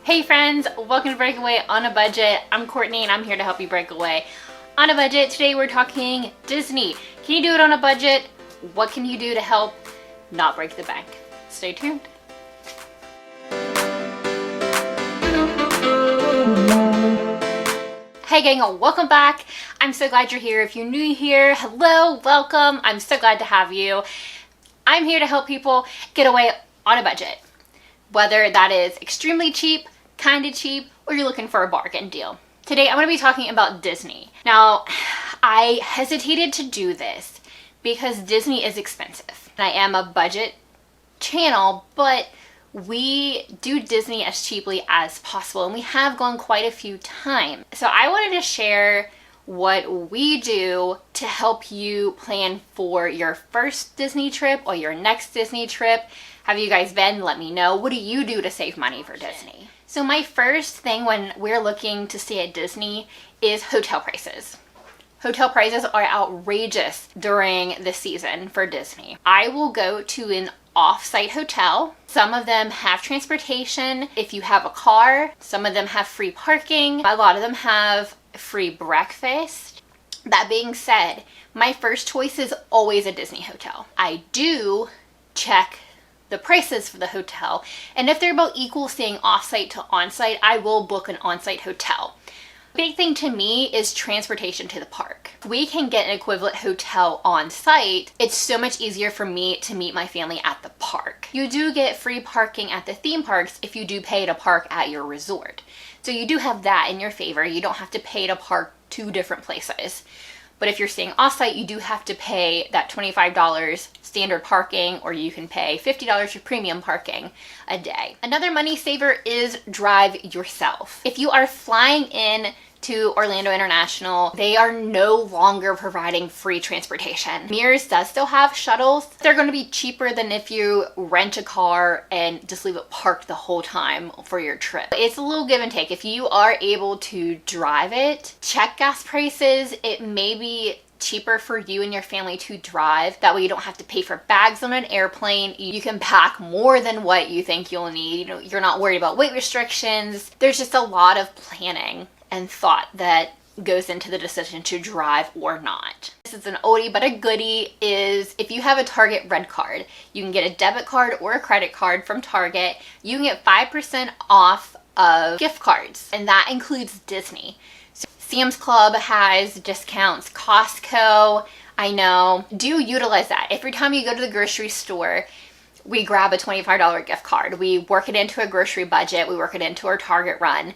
Hey friends, welcome to Breakaway on a Budget. I'm Courtney and I'm here to help you break away on a budget. Today we're talking Disney. Can you do it on a budget? What can you do to help not break the bank? Stay tuned. Hey gang, welcome back. I'm so glad you're here. If you're new here, hello, welcome. I'm so glad to have you. I'm here to help people get away on a budget. Whether that is extremely cheap, kind of cheap, or you're looking for a bargain deal. Today I'm going to be talking about Disney. Now, I hesitated to do this because Disney is expensive. I am a budget channel, but we do Disney as cheaply as possible, and we have gone quite a few times. So I wanted to share what we do to help you plan for your first Disney trip or your next Disney trip. Have you guys been? Let me know. What do you do to save money for Disney? So my first thing when we're looking to stay at Disney is hotel prices. Hotel prices are outrageous during the season for Disney. I will go to an off-site hotel. Some of them have transportation if you have a car. Some of them have free parking. A lot of them have free breakfast. That being said, my first choice is always a Disney hotel. I do check the prices for the hotel, and if they're about equal staying off-site to on-site, I will book an on-site hotel. Big thing to me is transportation to the park. We can get an equivalent hotel on site. It's so much easier for me to meet my family at the park. You do get free parking at the theme parks if you do pay to park at your resort. So you do have that in your favor. You don't have to pay to park two different places. But if you're staying off-site, you do have to pay that $25 standard parking, or you can pay $50 for premium parking a day. Another money saver is drive yourself. If you are flying in to Orlando International, they are no longer providing free transportation. Mears does still have shuttles. They're going to be cheaper than if you rent a car and just leave it parked the whole time for your trip. It's a little give and take. If you are able to drive it, check gas prices. It may be cheaper for you and your family to drive. That way you don't have to pay for bags on an airplane. You can pack more than what you think you'll need. You're not worried about weight restrictions. There's just a lot of planning and thought that goes into the decision to drive or not. This is an oldie but a goodie, is if you have a Target Red Card, you can get a debit card or a credit card from Target. You can get 5% off of gift cards, and that includes Disney. So Sam's Club has discounts, Costco, I know. Do utilize that. Every time you go to the grocery store, we grab a $25 gift card. We work it into a grocery budget. We work it into our Target run.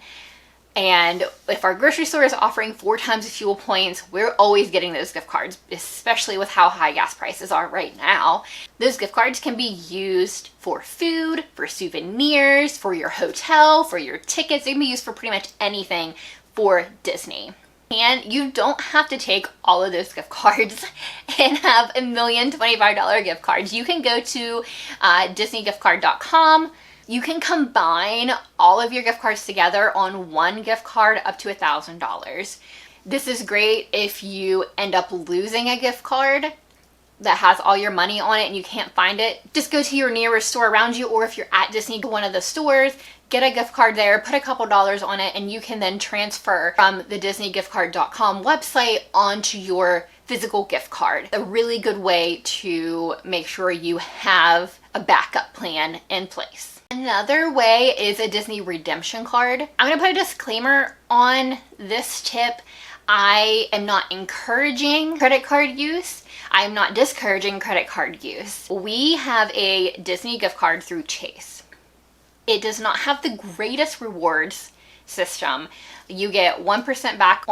And if our grocery store is offering 4 times the fuel points, we're always getting those gift cards, especially with how high gas prices are right now. Those gift cards can be used for food, for souvenirs, for your hotel, for your tickets. They can be used for pretty much anything for Disney. And you don't have to take all of those gift cards and have a million $25 gift cards. You can go to DisneyGiftCard.com. You can combine all of your gift cards together on one gift card up to $1,000. This is great if you end up losing a gift card that has all your money on it and you can't find it. Just go to your nearest store around you, or if you're at Disney, one of the stores, get a gift card there, put a couple dollars on it, and you can then transfer from the DisneyGiftCard.com website onto your physical gift card. A really good way to make sure you have a backup plan in place. Another way is a Disney redemption card. I'm going to put a disclaimer on this tip. I am not encouraging credit card use. I am not discouraging credit card use. We have a Disney gift card through Chase. It does not have the greatest rewards system. You get 1% back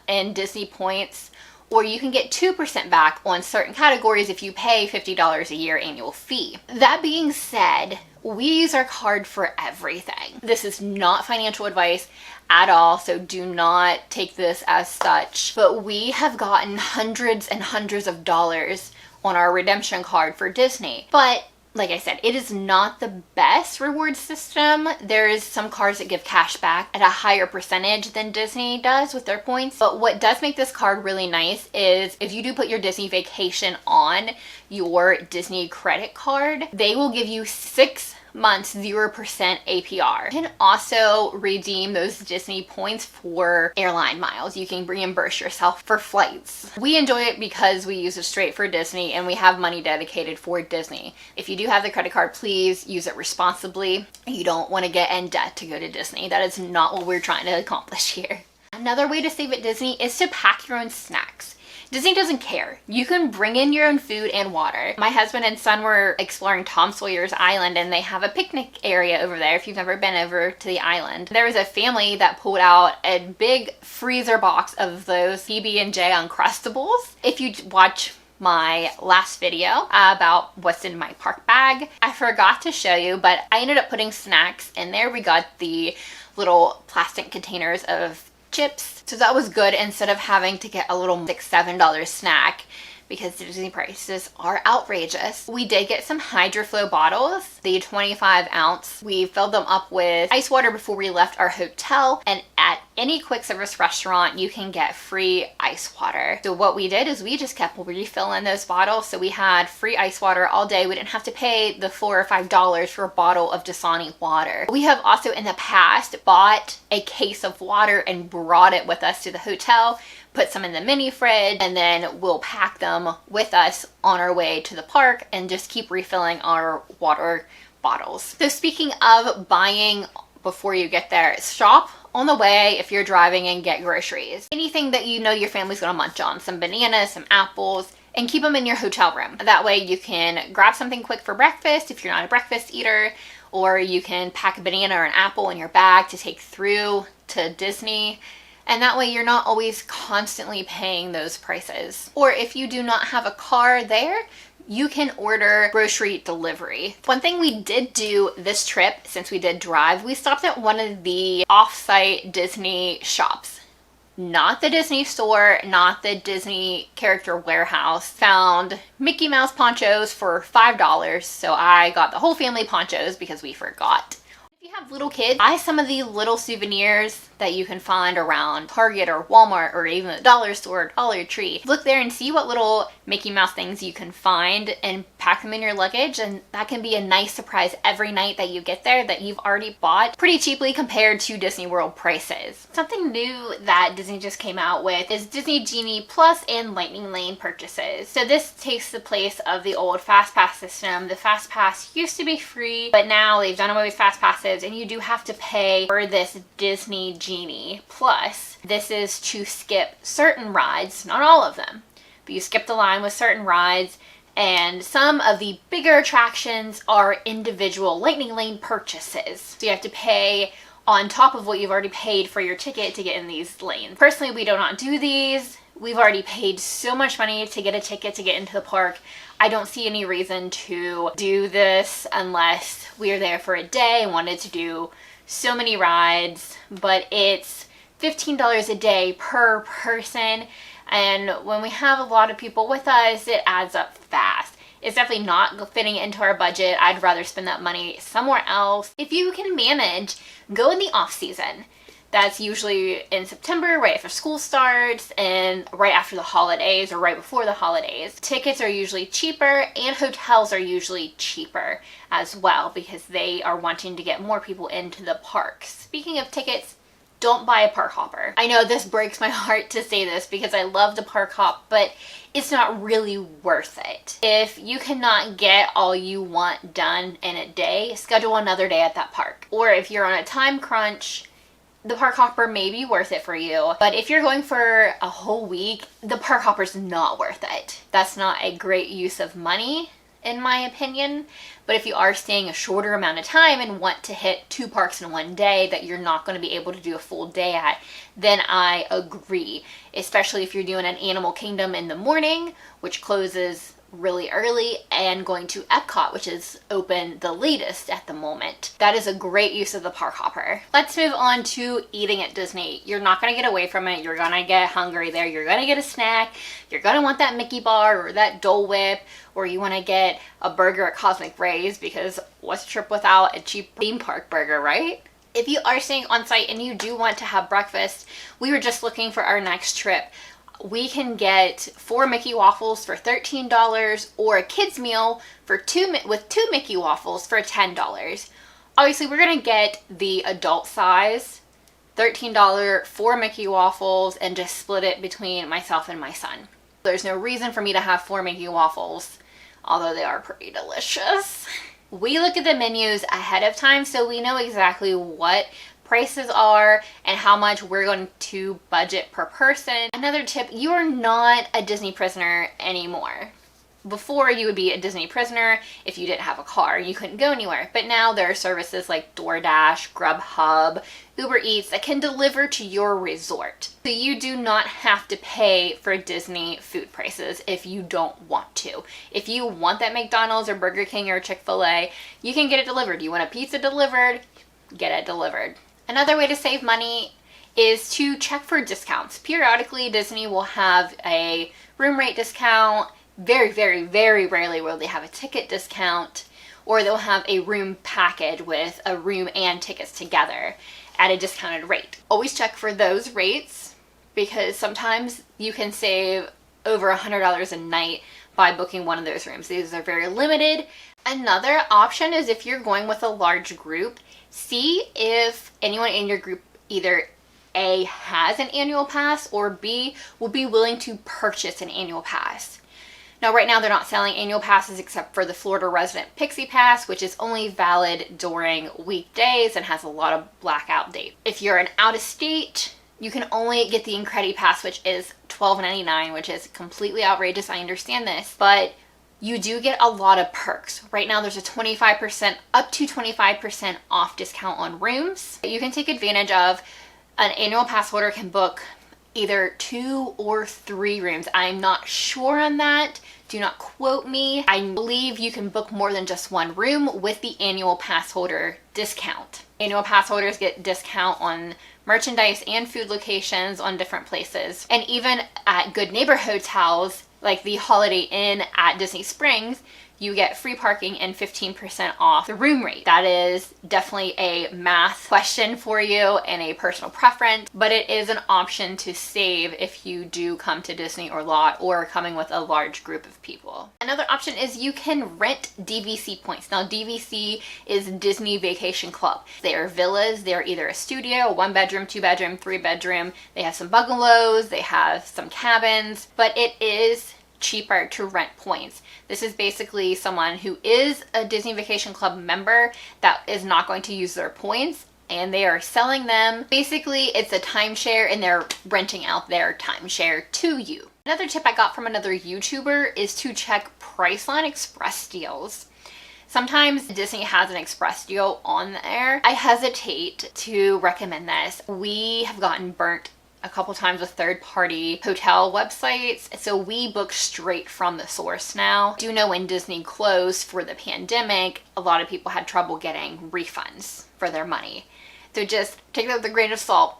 in Disney points, or you can get 2% back on certain categories if you pay $50 a year annual fee. That being said, we use our card for everything. This is not financial advice at all, so do not take this as such. But we have gotten hundreds and hundreds of dollars on our redemption card for Disney. But like I said, it is not the best reward system. There is some cards that give cash back at a higher percentage than Disney does with their points. But what does make this card really nice is if you do put your Disney vacation on your Disney credit card, they will give you 6 months 0% APR. You can also redeem those Disney points for airline miles. You can reimburse yourself for flights. We enjoy it because we use it straight for Disney and we have money dedicated for Disney. If you do have the credit card, please use it responsibly. You don't want to get in debt to go to Disney. That is not what we're trying to accomplish here. Another way to save at Disney is to pack your own snacks. Disney doesn't care. You can bring in your own food and water. My husband and son were exploring Tom Sawyer's Island and they have a picnic area over there if you've never been over to the island. There was a family that pulled out a big freezer box of those PB&J Uncrustables. If you watch my last video about what's in my park bag, I forgot to show you, but I ended up putting snacks in there. We got the little plastic containers of chips, so that was good instead of having to get a little $6-7 snack because the Disney prices are outrageous. We did get some HydroFlow bottles, the 25 ounce. We filled them up with ice water before we left our hotel, and at any quick service restaurant you can get free ice water. So what we did is we just kept refilling those bottles, so we had free ice water all day. We didn't have to pay the $4 or $5 for a bottle of Dasani water. We have also in the past bought a case of water and brought it with us to the hotel, put some in the mini fridge, and then we'll pack them with us on our way to the park and just keep refilling our water bottles. So speaking of buying before you get there, shop on the way if you're driving and get groceries. Anything that you know your family's gonna munch on, some bananas, some apples, and keep them in your hotel room. That way you can grab something quick for breakfast if you're not a breakfast eater, or you can pack a banana or an apple in your bag to take through to Disney. And that way you're not always constantly paying those prices. Or if you do not have a car there, you can order grocery delivery. One thing we did do this trip, since we did drive, we stopped at one of the off-site Disney shops. Not the Disney store, not the Disney character warehouse. Found Mickey Mouse ponchos for $5, so I got the whole family ponchos because we forgot. If you have little kids, buy some of the little souvenirs that you can find around Target or Walmart or even the dollar store or Dollar Tree. Look there and see what little Mickey Mouse things you can find and pack them in your luggage, and that can be a nice surprise every night that you get there that you've already bought pretty cheaply compared to Disney World prices. Something new that Disney just came out with is Disney Genie Plus and Lightning Lane purchases. So this takes the place of the old Fast Pass system. The Fast Pass used to be free, but now they've done away with Fast Passes and you do have to pay for this Disney Genie Plus. This is to skip certain rides, not all of them, but you skip the line with certain rides, and some of the bigger attractions are individual Lightning Lane purchases. So you have to pay on top of what you've already paid for your ticket to get in these lanes. Personally, we do not do these. We've already paid so much money to get a ticket to get into the park. I don't see any reason to do this unless we are there for a day and wanted to do so many rides, but it's $15 a day per person, and when we have a lot of people with us, it adds up fast. It's definitely not fitting into our budget. I'd rather spend that money somewhere else. If you can manage, go in the off season. That's usually in September, right after school starts, and right after the holidays or right before the holidays. Tickets are usually cheaper and hotels are usually cheaper as well because they are wanting to get more people into the parks. Speaking of tickets, don't buy a park hopper. I know this breaks my heart to say this because I love the park hop, but it's not really worth it. If you cannot get all you want done in a day, schedule another day at that park. Or if you're on a time crunch, the park hopper may be worth it for you, but if you're going for a whole week, the park hopper's not worth it. That's not a great use of money, in my opinion. But if you are staying a shorter amount of time and want to hit 2 parks in one day that you're not going to be able to do a full day at, then I agree. Especially if you're doing an Animal Kingdom in the morning, which closes really early, and going to Epcot, which is open the latest at the moment. That is a great use of the park hopper. Let's move on to eating at Disney. You're not going to get away from it. You're going to get hungry there. You're going to get a snack. You're going to want that Mickey bar or that Dole Whip, or you want to get a burger at Cosmic Rays, because what's a trip without a cheap theme park burger, right? If you are staying on site and you do want to have breakfast, we were just looking for our next trip. we can get 4 Mickey waffles for $13 or a kids meal for with 2 Mickey waffles for $10. Obviously, we're going to get the adult size, $13, 4 Mickey waffles, and just split it between myself and my son. There's no reason for me to have 4 Mickey waffles, although they are pretty delicious. We look at the menus ahead of time so we know exactly what prices are and how much we're going to budget per person. Another tip, you are not a Disney prisoner anymore. Before, you would be a Disney prisoner if you didn't have a car. You couldn't go anywhere. But now there are services like DoorDash, Grubhub, Uber Eats that can deliver to your resort. So you do not have to pay for Disney food prices if you don't want to. If you want that McDonald's or Burger King or Chick-fil-A, you can get it delivered. You want a pizza delivered, get it delivered. Another way to save money is to check for discounts. Periodically, Disney will have a room rate discount. Very, very, very rarely will they have a ticket discount, or they'll have a room package with a room and tickets together at a discounted rate. Always check for those rates because sometimes you can save over $100 a night by booking one of those rooms. These are very limited. Another option is if you're going with a large group, see if anyone in your group either A, has an annual pass, or B, will be willing to purchase an annual pass. Now, right now, they're not selling annual passes except for the Florida Resident Pixie Pass, which is only valid during weekdays and has a lot of blackout dates. If you're an out-of-state, you can only get the Incredi Pass, which is $12.99, which is completely outrageous. I understand this, but you do get a lot of perks. Right now, there's a 25%, up to 25% off discount on rooms that you can take advantage of. An annual pass holder can book either 2 or 3 rooms. I'm not sure on that. Do not quote me. I believe you can book more than just 1 room with the annual pass holder discount. Annual pass holders get discount on merchandise and food locations on different places. And even at good neighbor hotels, like the Holiday Inn at Disney Springs, you get free parking and 15% off the room rate. That is definitely a math question for you and a personal preference, but it is an option to save if you do come to Disney or lot or coming with a large group of people. Another option is you can rent DVC points. Now, DVC is Disney Vacation Club. They are villas. They're either a studio, 1 bedroom, 2 bedroom, 3 bedroom. They have some bungalows. They have some cabins, but it is cheaper to rent points. This is basically someone who is a Disney Vacation Club member that is not going to use their points and they are selling them. Basically, it's a timeshare and they're renting out their timeshare to you. Another tip I got from another YouTuber is to check Priceline Express deals. Sometimes Disney has an express deal on there. I hesitate to recommend this. We have gotten burnt a couple times with third-party hotel websites, so we book straight from the source now. Do know when Disney closed for the pandemic, a lot of people had trouble getting refunds for their money. So just take that with a grain of salt.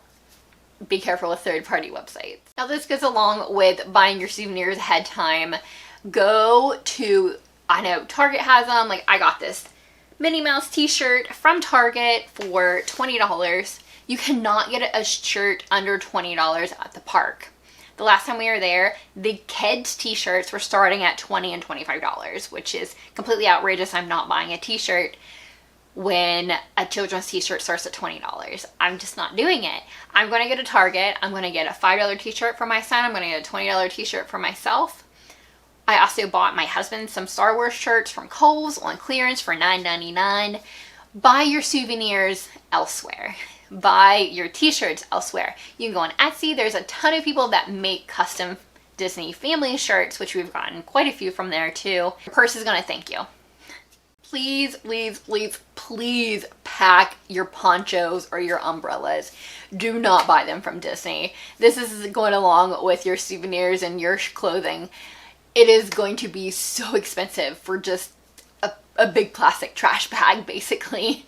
Be careful with third-party websites. Now this goes along with buying your souvenirs ahead of time. Go to, I know Target has them, like I got this Minnie Mouse t-shirt from Target for $20. You cannot get a shirt under $20 at the park. The last time we were there, the kids t-shirts were starting at $20 and $25, which is completely outrageous. I'm not buying a t-shirt when a children's t-shirt starts at $20. I'm just not doing it. I'm going to get a Target. I'm going to get a $5 t-shirt for my son. I'm going to get a $20 t-shirt for myself. I also bought my husband some Star Wars shirts from Kohl's on clearance for $9.99. Buy your souvenirs elsewhere. Buy your t-shirts elsewhere. You can go on Etsy. There's a ton of people that make custom Disney family shirts, which we've gotten quite a few from there too. Your purse is going to thank you. Please, please, please, please pack your ponchos or your umbrellas. Do not buy them from Disney. This is going along with your souvenirs and your clothing. It is going to be so expensive for just a big plastic trash bag, basically.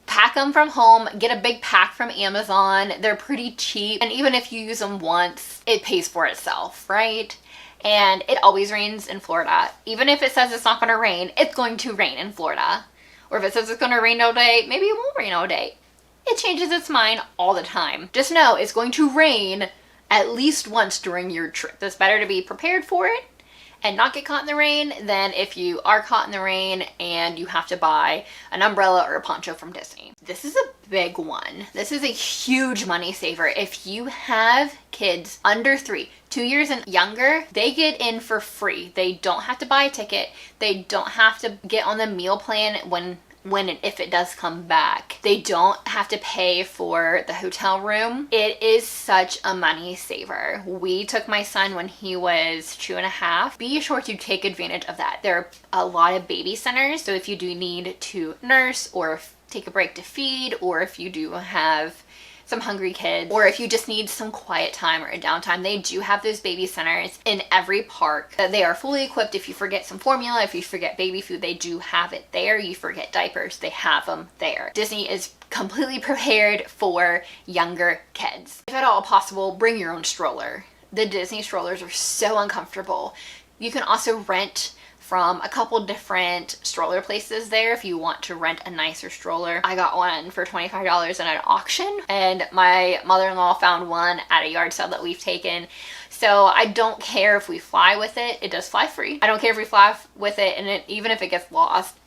Pack them from home, get a big pack from Amazon. They're pretty cheap. And even if you use them once, it pays for itself, right? And it always rains in Florida. Even if it says it's not going to rain, it's going to rain in Florida. Or if it says it's going to rain all day, maybe it won't rain all day. It changes its mind all the time. Just know it's going to rain at least once during your trip. It's better to be prepared for it and not get caught in the rain than if you are caught in the rain and you have to buy an umbrella or a poncho from Disney. This is a big one. This is a huge money saver. If you have kids under 3, 2 years and younger, they get in for free. They don't have to buy a ticket. They don't have to get on the meal plan when and if it does come back. They don't have to pay for the hotel room. It is such a money saver. We took my son when he was 2.5. Be sure to take advantage of that. There are a lot of baby centers, so if you do need to nurse or take a break to feed, or if you do have some hungry kids, or if you just need some quiet time or a downtime, they do have those baby centers in every park. They are fully equipped. If you forget some formula, if you forget baby food, they do have it there. You forget diapers, they have them there. Disney is completely prepared for younger kids. If at all possible, bring your own stroller. The Disney strollers are so uncomfortable. You can also rent from a couple different stroller places there if you want to rent a nicer stroller. I got one for $25 at an auction, and my mother-in-law found one at a yard sale that we've taken. So I don't care if we fly with it. It does fly free. I don't care if we fly with it, and even if it gets lost,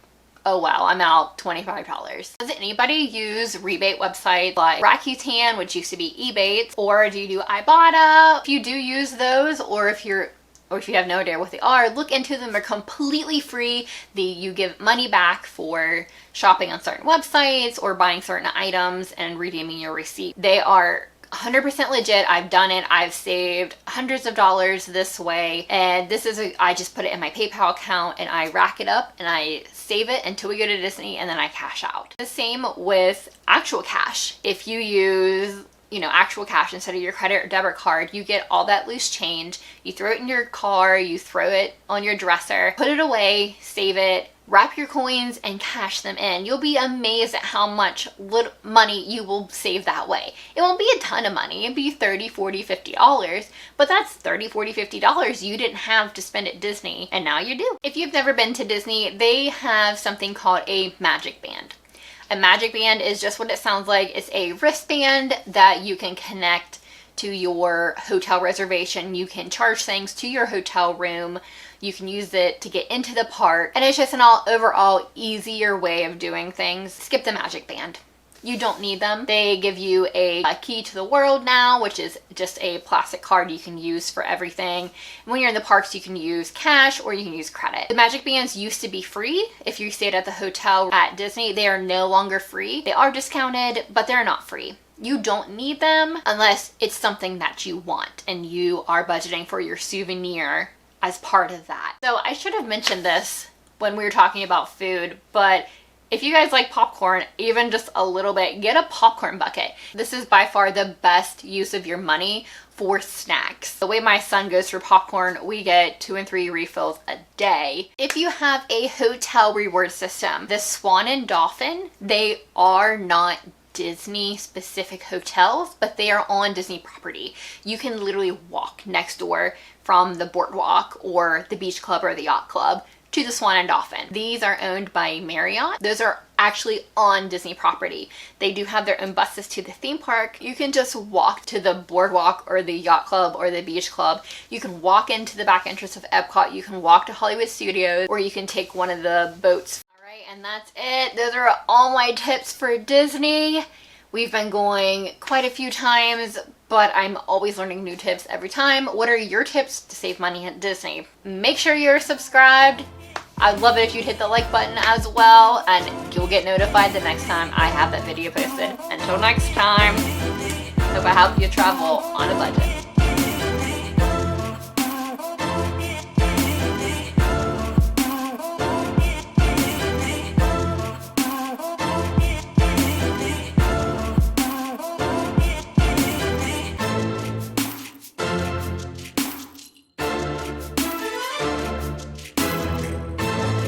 oh well, I'm out $25. Does anybody use rebate websites like Rakuten, which used to be Ebates, or do you do Ibotta? If you do use those, or if you have no idea what they are, look into them. They're completely free. You give money back for shopping on certain websites or buying certain items and redeeming your receipt. They are 100% legit. I've done it. I've saved hundreds of dollars this way. And this is I just put it in my PayPal account and I rack it up and I save it until we go to Disney and then I cash out. The same with actual cash. If you use actual cash instead of your credit or debit card, you get all that loose change. You throw it in your car, you throw it on your dresser, put it away, save it, wrap your coins and cash them in. You'll be amazed at how much little money you will save that way. It won't be a ton of money. It'd be $30, $40, $50, but that's $30, $40, $50 you didn't have to spend at Disney, and now you do. If you've never been to Disney, they have something called a magic band. A magic band is just what it sounds like. It's a wristband that you can connect to your hotel reservation. You can charge things to your hotel room. You can use it to get into the park. And it's just an overall easier way of doing things. Skip the magic band. You don't need them. They give you a key to the world now, which is just a plastic card you can use for everything. And when you're in the parks, you can use cash or you can use credit. The magic bands used to be free. If you stayed at the hotel at Disney, they are no longer free. They are discounted, but they're not free. You don't need them unless it's something that you want and you are budgeting for your souvenir as part of that. So I should have mentioned this when we were talking about food, but if you guys like popcorn, even just a little bit, get a popcorn bucket. This is by far the best use of your money for snacks. The way my son goes through popcorn, we get 2 and 3 refills a day. If you have a hotel reward system, the Swan and Dolphin, they are not Disney specific hotels, but they are on Disney property. You can literally walk next door from the boardwalk or the beach club or the yacht club to the Swan and Dolphin. These are owned by Marriott. Those are actually on Disney property. They do have their own buses to the theme park. You can just walk to the boardwalk or the yacht club or the beach club. You can walk into the back entrance of Epcot. You can walk to Hollywood Studios, or you can take one of the boats. All right, and that's it. Those are all my tips for Disney. We've been going quite a few times, but I'm always learning new tips every time. What are your tips to save money at Disney? Make sure you're subscribed. I'd love it if you'd hit the like button as well, and you'll get notified the next time I have that video posted. Until next time, hope I help you travel on a budget.